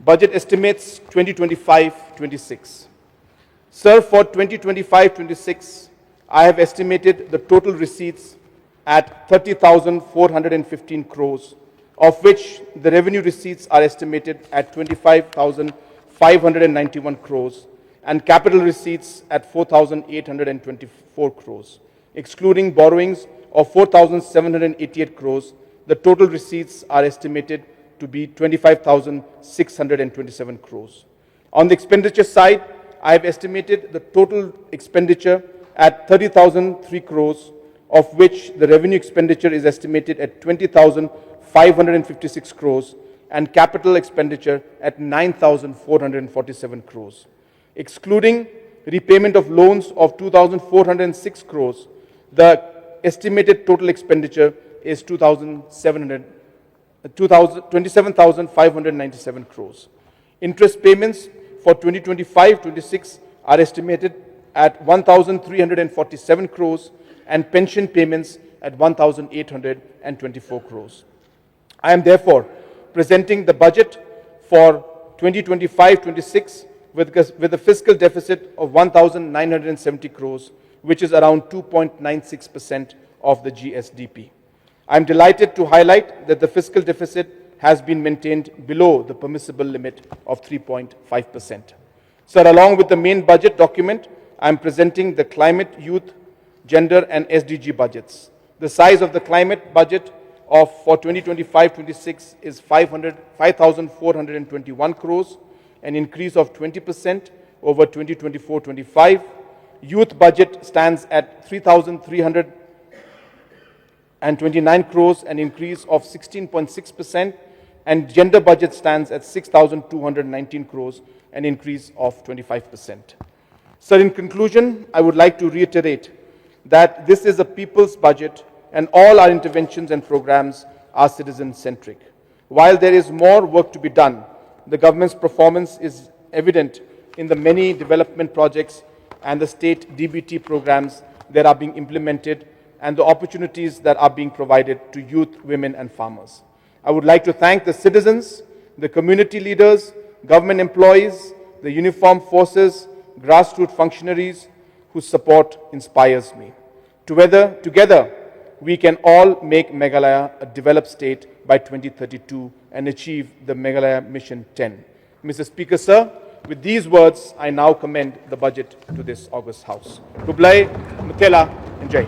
Budget estimates 2025-26. Sir, for 2025-26, I have estimated the total receipts at 30,415 crores, of which the revenue receipts are estimated at 25,591 crores and capital receipts at 4,824 crores. Excluding borrowings of 4,788 crores, the total receipts are estimated to be 25,627 crores. On the expenditure side, I have estimated the total expenditure at 30,003 crores, of which the revenue expenditure is estimated at 20,556 crores and capital expenditure at 9,447 crores. Excluding repayment of loans of 2,406 crores, the estimated total expenditure is 27,597 crores. Interest payments for 2025-26 are estimated at 1,347 crores and pension payments at 1,824 crores. I am therefore presenting the budget for 2025-26 with a fiscal deficit of 1,970 crores, which is around 2.96% of the GSDP. I am delighted to highlight that the fiscal deficit has been maintained below the permissible limit of 3.5%. Sir, along with the main budget document, I am presenting the climate, youth, gender and SDG budgets. The size of the climate budget for 2025-26 is 5,421 crores, an increase of 20% over 2024-25. Youth budget stands at 3,329 crores, an increase of 16.6%, and gender budget stands at 6,219 crores, an increase of 25%. Sir, in conclusion, I would like to reiterate that this is a people's budget and all our interventions and programs are citizen-centric. While there is more work to be done, the government's performance is evident in the many development projects and the state DBT programs that are being implemented and the opportunities that are being provided to youth, women and farmers. I would like to thank the citizens, the community leaders, government employees, the uniformed forces, grassroots functionaries whose support inspires me. Together, we can all make Meghalaya a developed state by 2032 and achieve the Meghalaya Mission 10. Mr. Speaker, sir, with these words, I now commend the budget to this August House. Kublai, Mutela, and Jai.